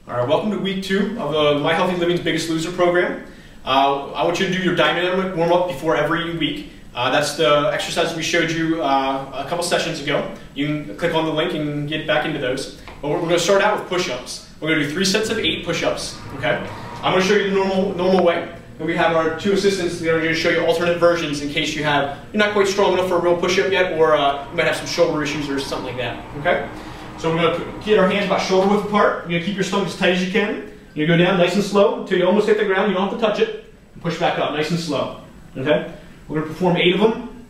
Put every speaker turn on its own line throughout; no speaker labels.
All right, welcome to week 2 of the My Healthy Living's Biggest Loser program. I want you to do your dynamic warm-up before every week. That's the exercise we showed you a couple sessions ago. You can click on the link and get back into those. But we're going to start out with push-ups. We're going to do 3 sets of 8 push-ups. Okay? I'm going to show you the normal way. And we have our 2 assistants that are going to show you alternate versions in case you're not quite strong enough for a real push-up yet, or you might have some shoulder issues or something like that. Okay? So we're going to get our hands about shoulder width apart. You're going to keep your stomach as tight as you can. You go down nice and slow until you almost hit the ground. You don't have to touch it. And push back up nice and slow. Okay? We're going to perform 8 of them,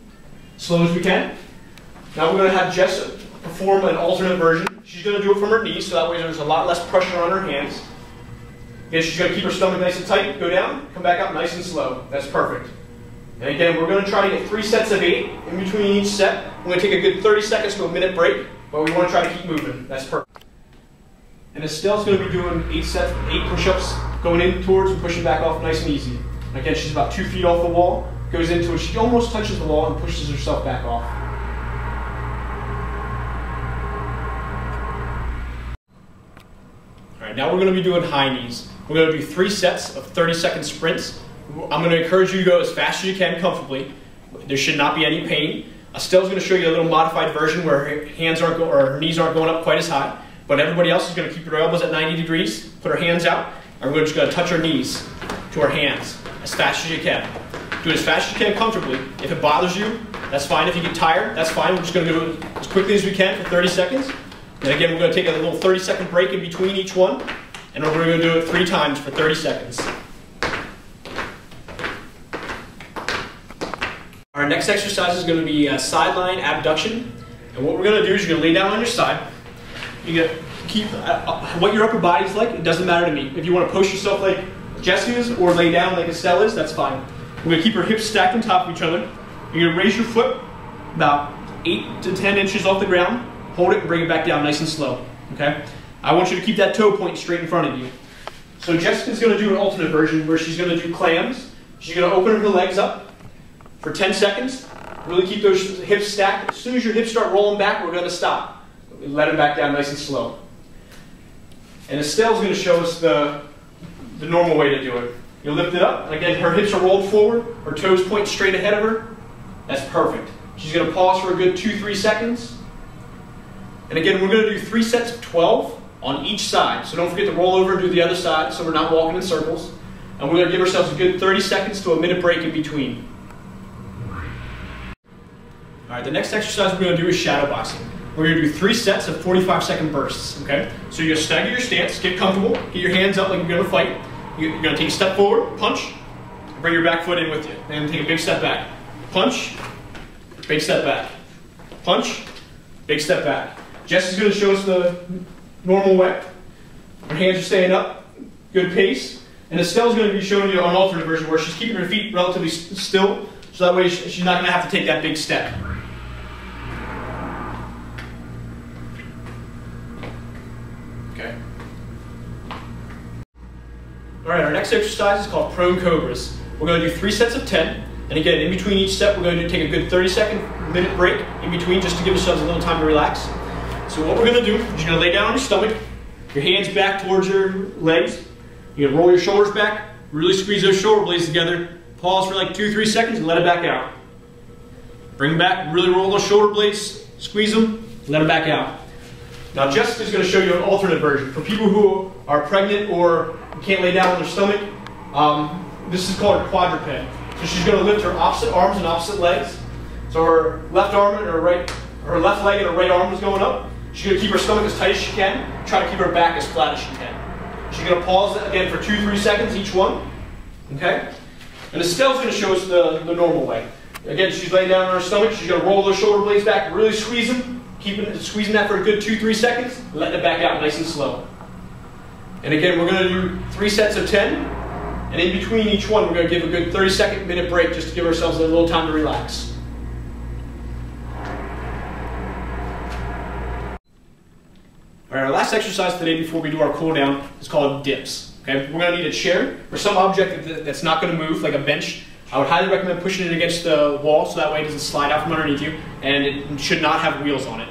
as slow as we can. Now we're going to have Jess perform an alternate version. She's going to do it from her knees, so that way there's a lot less pressure on her hands. Again, she's going to keep her stomach nice and tight, go down, come back up nice and slow. That's perfect. And again, we're going to try to get 3 sets of 8 in between each set. We're going to take a good 30 seconds to a minute break, but we want to try to keep moving. That's perfect. And Estelle's going to be doing 8 push-ups, going in towards and pushing back off nice and easy. And again, she's about 2 feet off the wall, goes into it, she almost touches the wall and pushes herself back off. All right, now we're going to be doing high knees. We're going to do 3 sets of 30-second sprints. I'm going to encourage you to go as fast as you can comfortably. There should not be any pain. Estelle's going to show you a little modified version where her hands aren't or her knees aren't going up quite as high. But everybody else is going to keep their elbows at 90 degrees, put her hands out, and we're just going to touch our knees to our hands as fast as you can. Do it as fast as you can comfortably. If it bothers you, that's fine. If you get tired, that's fine. We're just going to do it as quickly as we can for 30 seconds. And again, we're going to take a little 30-second break in between each one. And we're going to do it 3 times for 30 seconds. Our next exercise is going to be sideline abduction. And what we're going to do is you're going to lay down on your side. You're going to keep what your upper body's like. It doesn't matter to me. If you want to post yourself like Jess is or lay down like Estelle is, that's fine. We're going to keep our hips stacked on top of each other. You're going to raise your foot about 8 to 10 inches off the ground. Hold it and bring it back down nice and slow. Okay? I want you to keep that toe point straight in front of you. So Jessica's going to do an alternate version where she's going to do clams. She's going to open her legs up for 10 seconds. Really keep those hips stacked. As soon as your hips start rolling back, we're going to stop. Let them back down nice and slow. And Estelle's going to show us the normal way to do it. You'll lift it up. And again, her hips are rolled forward. Her toes point straight ahead of her. That's perfect. She's going to pause for a good 2-3 seconds. And again, we're going to do 3 sets of 12 on each side. So don't forget to roll over and do the other side so we're not walking in circles. And we're going to give ourselves a good 30 seconds to a minute break in between. All right, the next exercise we're going to do is shadow boxing. We're going to do 3 sets of 45-second bursts. Okay? So you're going to stagger your stance, get comfortable, get your hands up like you're going to fight. You're going to take a step forward, punch, bring your back foot in with you. And take a big step back. Punch, big step back. Punch, big step back. Jess is going to show us the normal way. Her hands are staying up, good pace. And Estelle's going to be showing you an alternate version where she's keeping her feet relatively still, so that way she's not going to have to take that big step. Okay. All right, our next exercise is called prone cobras. We're going to do 3 sets of 10. And again, in between each set, we're going to take a good 30-second minute break in between just to give ourselves a little time to relax. So what we're going to do is you're going to lay down on your stomach, your hands back towards your legs. You're going to roll your shoulders back, really squeeze those shoulder blades together, pause for like 2-3 seconds and let it back out. Bring them back, really roll those shoulder blades, squeeze them, let them back out. Now Jessica's going to show you an alternate version. For people who are pregnant or can't lay down on their stomach, this is called a quadruped. So she's going to lift her opposite arms and opposite legs. So her left arm and her left leg and her right arm is going up. She's going to keep her stomach as tight as she can. Try to keep her back as flat as she can. She's going to pause again for 2-3 seconds each one. Okay? And Estelle's going to show us the normal way. Again, she's laying down on her stomach. She's going to roll those shoulder blades back, really squeeze them. Squeezing that for a good 2-3 seconds. Letting it back out nice and slow. And again, we're going to do 3 sets of 10. And in between each one, we're going to give a good 30-second minute break just to give ourselves a little time to relax. All right, our last exercise today before we do our cool down is called dips. Okay, we're going to need a chair or some object that's not going to move, like a bench. I would highly recommend pushing it against the wall so that way it doesn't slide out from underneath you, and it should not have wheels on it.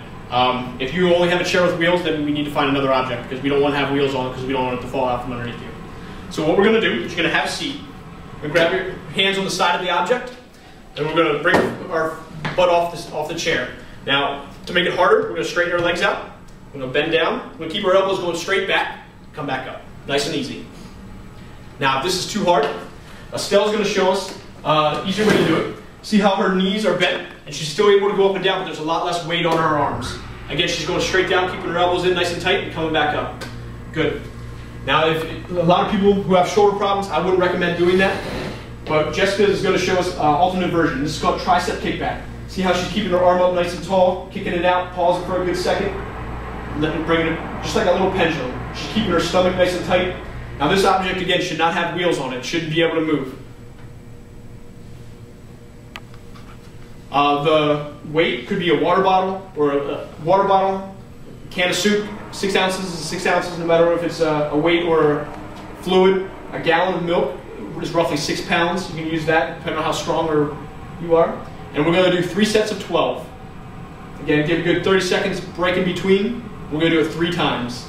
If you only have a chair with wheels, then we need to find another object because we don't want to have wheels on it because we don't want it to fall out from underneath you. So what we're going to do is you're going to have a seat. You're going to grab your hands on the side of the object, and we're going to bring our butt off the chair. Now, to make it harder, we're going to straighten our legs out. We're going to bend down. We're going to keep our elbows going straight back. Come back up. Nice and easy. Now, if this is too hard, Estelle's going to show us an easier way to do it. See how her knees are bent, and she's still able to go up and down, but there's a lot less weight on her arms. Again, she's going straight down, keeping her elbows in nice and tight, and coming back up. Good. Now, if a lot of people who have shoulder problems, I wouldn't recommend doing that. But Jessica is going to show us an alternate version. This is called tricep kickback. See how she's keeping her arm up nice and tall, kicking it out, pausing for a good second, and then bringing it just like a little pendulum. She's keeping her stomach nice and tight. Now, this object, again, should not have wheels on it. Shouldn't be able to move. The weight could be a water bottle, or a can of soup. 6 ounces is 6 ounces, no matter if it's a weight or a fluid. A gallon of milk is roughly 6 pounds. You can use that depending on how strong you are. And we're going to do 3 sets of 12. Again, give a good 30 seconds break in between. We're going to do it 3 times.